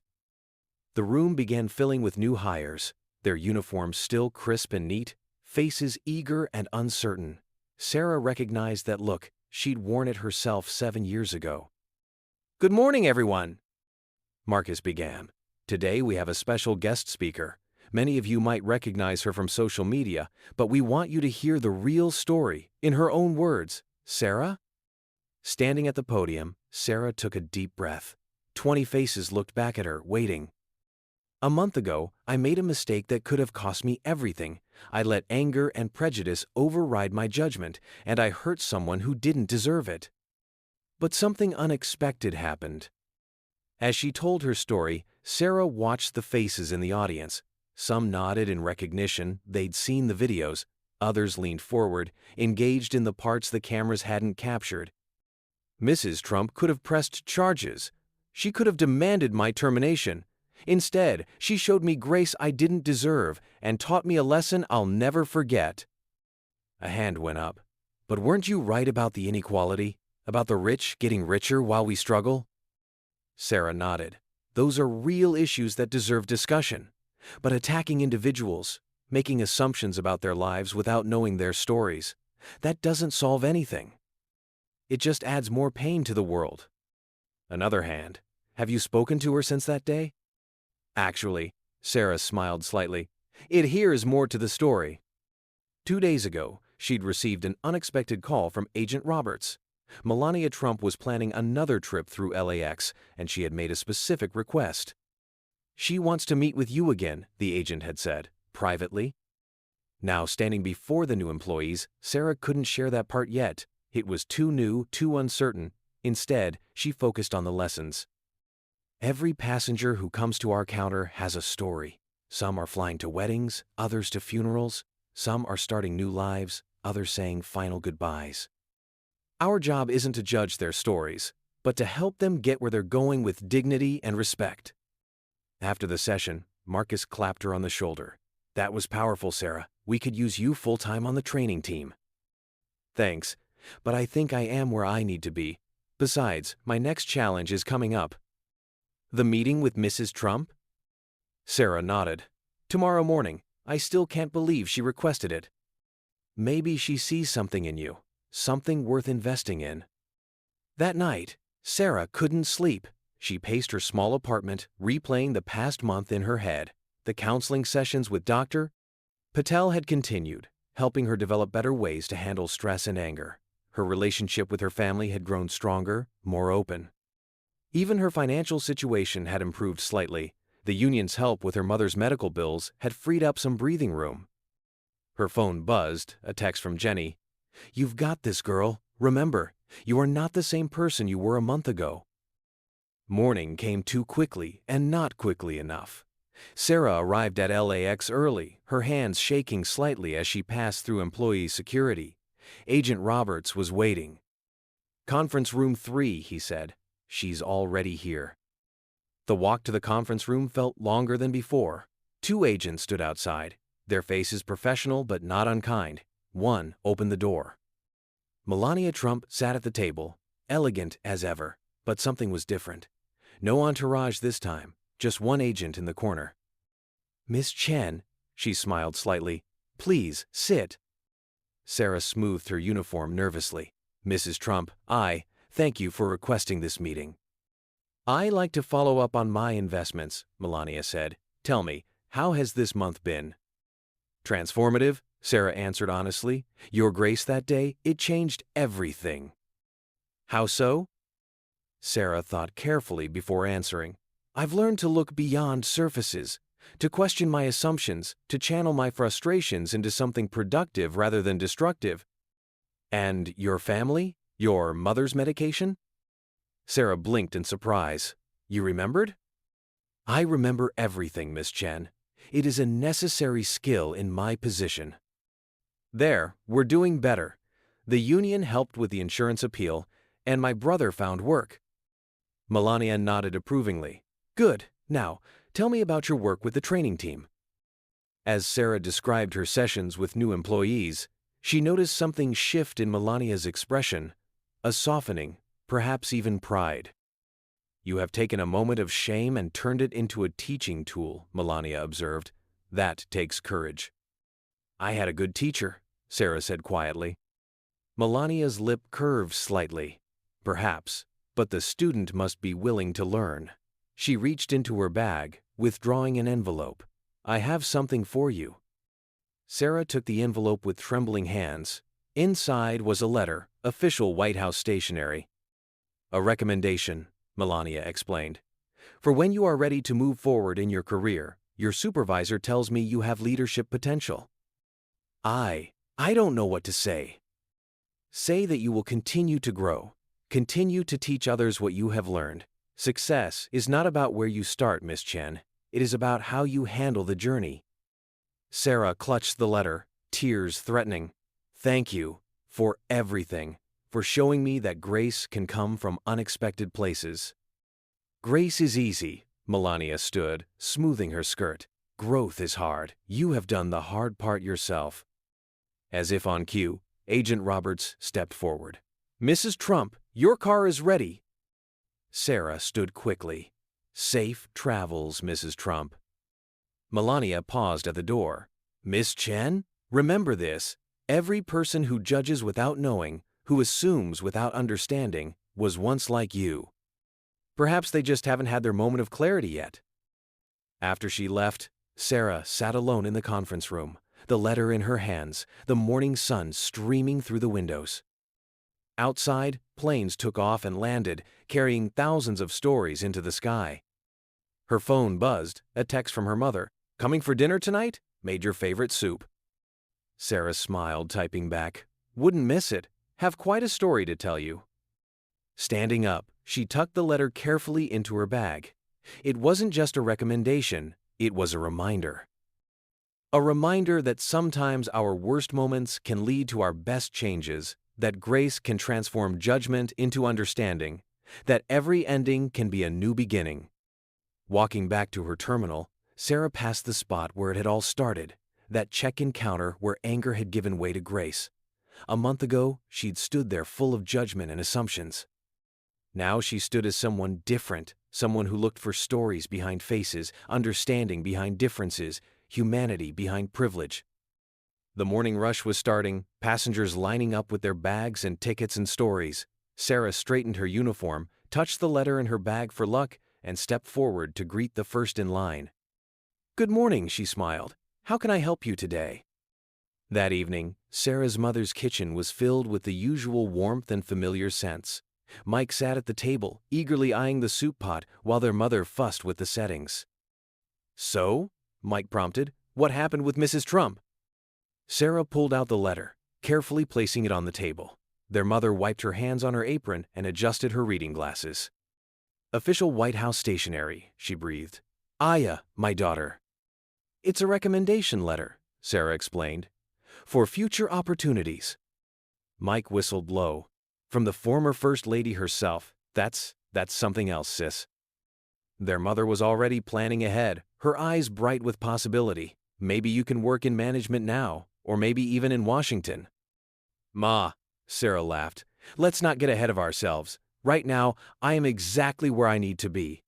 The room began filling with new hires, their uniforms still crisp and neat, faces eager and uncertain. Sarah recognized that look. She'd worn it herself 7 years ago. Good morning, everyone, Marcus began. Today we have a special guest speaker. Many of you might recognize her from social media, but we want you to hear the real story, in her own words. Sarah? Standing at the podium, Sarah took a deep breath. 20 faces looked back at her, waiting. A month ago, I made a mistake that could have cost me everything. I let anger and prejudice override my judgment, and I hurt someone who didn't deserve it. But something unexpected happened. As she told her story, Sarah watched the faces in the audience. Some nodded in recognition, they'd seen the videos. Others leaned forward, engaged in the parts the cameras hadn't captured. Mrs. Trump could have pressed charges. She could have demanded my termination. Instead, she showed me grace I didn't deserve and taught me a lesson I'll never forget. A hand went up. But weren't you right about the inequality? About the rich getting richer while we struggle? Sarah nodded. Those are real issues that deserve discussion. But attacking individuals, making assumptions about their lives without knowing their stories, that doesn't solve anything. It just adds more pain to the world. Another hand. Have you spoken to her since that day? Actually, Sarah smiled slightly, it adheres more to the story. 2 days ago, she'd received an unexpected call from Agent Roberts. Melania Trump was planning another trip through LAX, and she had made a specific request. She wants to meet with you again, the agent had said, privately. Now, standing before the new employees, Sarah couldn't share that part yet. It was too new, too uncertain. Instead, she focused on the lessons. Every passenger who comes to our counter has a story. Some are flying to weddings, others to funerals. Some are starting new lives, others saying final goodbyes. Our job isn't to judge their stories, but to help them get where they're going with dignity and respect. After the session, Marcus clapped her on the shoulder. That was powerful, Sarah. We could use you full-time on the training team. Thanks, but I think I am where I need to be. Besides, my next challenge is coming up. The meeting with Mrs. Trump? Sarah nodded. Tomorrow morning. I still can't believe she requested it. Maybe she sees something in you, something worth investing in. That night, Sarah couldn't sleep. She paced her small apartment, replaying the past month in her head. The counseling sessions with Dr. Patel had continued, helping her develop better ways to handle stress and anger. Her relationship with her family had grown stronger, more open. Even her financial situation had improved slightly. The union's help with her mother's medical bills had freed up some breathing room. Her phone buzzed, a text from Jenny. You've got this, girl. Remember, you are not the same person you were a month ago. Morning came too quickly and not quickly enough. Sarah arrived at LAX early, her hands shaking slightly as she passed through employee security. Agent Roberts was waiting. Conference room 3, he said. She's already here. The walk to the conference room felt longer than before. 2 agents stood outside, their faces professional but not unkind. One opened the door. Melania Trump sat at the table, elegant as ever, but something was different. No entourage this time, just one agent in the corner. Miss Chen, she smiled slightly. Please, sit. Sarah smoothed her uniform nervously. Mrs. Trump, thank you for requesting this meeting. I like to follow up on my investments, Melania said. Tell me, how has this month been? Transformative, Sarah answered honestly. Your grace that day, it changed everything. How so? Sarah thought carefully before answering. I've learned to look beyond surfaces, to question my assumptions, to channel my frustrations into something productive rather than destructive. And your family? Your mother's medication? Sarah blinked in surprise. You remembered? I remember everything, Miss Chen. It is a necessary skill in my position. There, we're doing better. The union helped with the insurance appeal, and my brother found work. Melania nodded approvingly. Good. Now, tell me about your work with the training team. As Sarah described her sessions with new employees, she noticed something shift in Melania's expression, a softening, perhaps even pride. You have taken a moment of shame and turned it into a teaching tool, Melania observed. That takes courage. I had a good teacher, Sarah said quietly. Melania's lip curved slightly. Perhaps, but the student must be willing to learn. She reached into her bag, withdrawing an envelope. I have something for you. Sarah took the envelope with trembling hands. Inside was a letter, official White House stationery. A recommendation, Melania explained. For when you are ready to move forward in your career, your supervisor tells me you have leadership potential. I don't know what to say. Say that you will continue to grow, continue to teach others what you have learned. Success is not about where you start, Miss Chen. It is about how you handle the journey. Sarah clutched the letter, tears threatening. Thank you for everything, for showing me that grace can come from unexpected places. Grace is easy, Melania stood, smoothing her skirt. Growth is hard. You have done the hard part yourself. As if on cue, Agent Roberts stepped forward. Mrs. Trump, your car is ready. Sarah stood quickly. Safe travels, Mrs. Trump. Melania paused at the door. Miss Chen, remember this. Every person who judges without knowing, who assumes without understanding, was once like you. Perhaps they just haven't had their moment of clarity yet. After she left, Sarah sat alone in the conference room, the letter in her hands, the morning sun streaming through the windows. Outside, planes took off and landed, carrying thousands of stories into the sky. Her phone buzzed, a text from her mother. Coming for dinner tonight? Made your favorite soup. Sarah smiled, typing back. Wouldn't miss it. Have quite a story to tell you. Standing up, she tucked the letter carefully into her bag. It wasn't just a recommendation, it was a reminder. A reminder that sometimes our worst moments can lead to our best changes, that grace can transform judgment into understanding, that every ending can be a new beginning. Walking back to her terminal, Sarah passed the spot where it had all started, that check-in counter where anger had given way to grace. A month ago, she'd stood there full of judgment and assumptions. Now she stood as someone different, someone who looked for stories behind faces, understanding behind differences, humanity behind privilege. The morning rush was starting, passengers lining up with their bags and tickets and stories. Sarah straightened her uniform, touched the letter in her bag for luck, and stepped forward to greet the first in line. Good morning, she smiled. How can I help you today? That evening, Sarah's mother's kitchen was filled with the usual warmth and familiar scents. Mike sat at the table, eagerly eyeing the soup pot while their mother fussed with the settings. So? Mike prompted. What happened with Mrs. Trump? Sarah pulled out the letter, carefully placing it on the table. Their mother wiped her hands on her apron and adjusted her reading glasses. Official White House stationery, she breathed. Aya, my daughter. It's a recommendation letter, Sarah explained. For future opportunities. Mike whistled low. From the former First Lady herself. That's something else, sis. Their mother was already planning ahead, her eyes bright with possibility. Maybe you can work in management now, or maybe even in Washington. Ma, Sarah laughed. Let's not get ahead of ourselves. Right now, I am exactly where I need to be.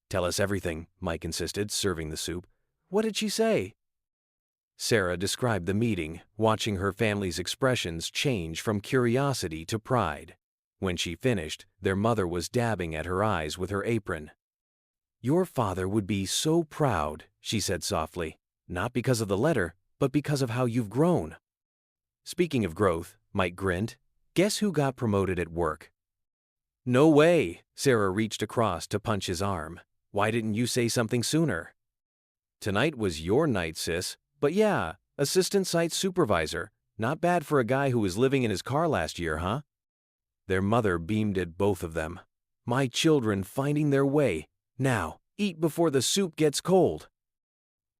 Tell us everything, Mike insisted, serving the soup. What did she say? Sarah described the meeting, watching her family's expressions change from curiosity to pride. When she finished, their mother was dabbing at her eyes with her apron. Your father would be so proud, she said softly, not because of the letter, but because of how you've grown. Speaking of growth, Mike grinned. Guess who got promoted at work? No way, Sarah reached across to punch his arm. Why didn't you say something sooner? Tonight was your night, sis. But yeah, assistant site supervisor. Not bad for a guy who was living in his car last year, huh? Their mother beamed at both of them. My children finding their way. Now, eat before the soup gets cold.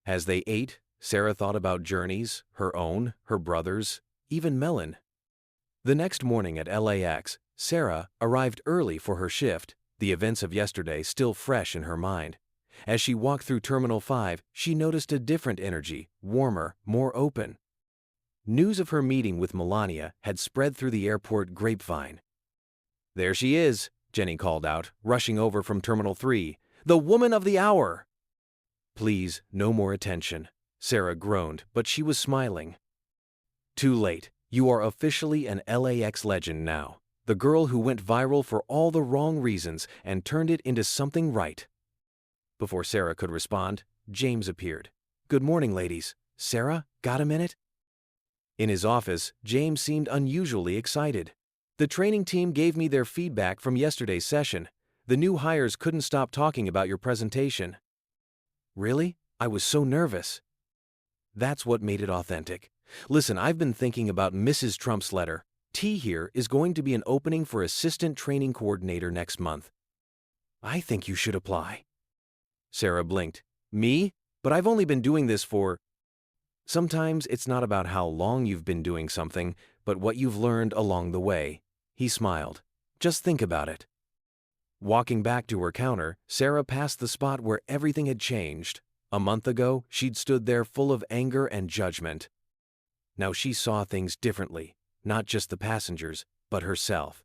As they ate, Sarah thought about journeys, her own, her brother's, even Melon. The next morning at LAX, Sarah arrived early for her shift, the events of yesterday still fresh in her mind. As she walked through Terminal 5, she noticed a different energy, warmer, more open. News of her meeting with Melania had spread through the airport grapevine. There she is, Jenny called out, rushing over from Terminal 3. The woman of the hour! Please, no more attention. Sarah groaned, but she was smiling. Too late. You are officially an LAX legend now. The girl who went viral for all the wrong reasons and turned it into something right. Before Sarah could respond, James appeared. Good morning, ladies. Sarah, got a minute? In his office, James seemed unusually excited. The training team gave me their feedback from yesterday's session. The new hires couldn't stop talking about your presentation. Really? I was so nervous. That's what made it authentic. Listen, I've been thinking about Mrs. Trump's letter. T here is going to be an opening for assistant training coordinator next month. I think you should apply. Sarah blinked. Me? But I've only been doing this for… Sometimes it's not about how long you've been doing something, but what you've learned along the way. He smiled. Just think about it. Walking back to her counter, Sarah passed the spot where everything had changed. A month ago, she'd stood there full of anger and judgment. Now she saw things differently, not just the passengers, but herself.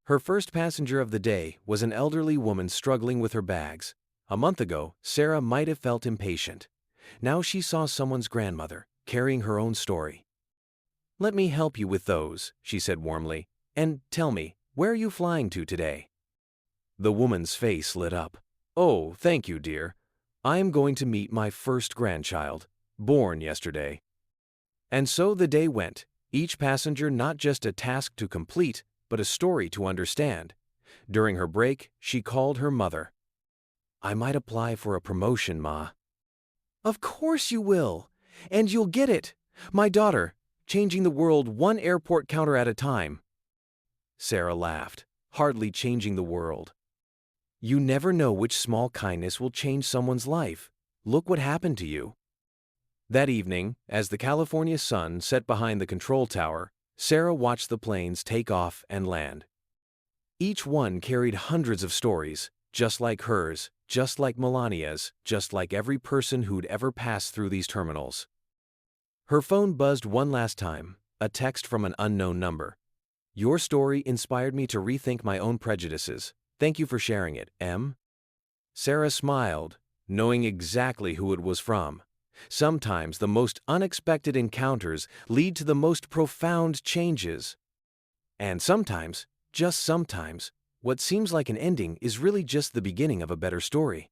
Her first passenger of the day was an elderly woman struggling with her bags. A month ago, Sarah might have felt impatient. Now she saw someone's grandmother, carrying her own story. "Let me help you with those," she said warmly. "And tell me, where are you flying to today?" The woman's face lit up. "Oh, thank you, dear. I am going to meet my first grandchild, born yesterday." And so the day went, each passenger not just a task to complete, but a story to understand. During her break, she called her mother. "I might apply for a promotion, Ma." "Of course you will, and you'll get it. My daughter, changing the world one airport counter at a time." Sarah laughed. "Hardly changing the world. You never know which small kindness will change someone's life. Look what happened to you." That evening, as the California sun set behind the control tower, Sarah watched the planes take off and land. Each one carried hundreds of stories, just like hers, just like Melania's, just like every person who'd ever passed through these terminals. Her phone buzzed one last time, a text from an unknown number. "Your story inspired me to rethink my own prejudices. Thank you for sharing it, M." Sarah smiled, knowing exactly who it was from. Sometimes the most unexpected encounters lead to the most profound changes. And sometimes, just sometimes, what seems like an ending is really just the beginning of a better story.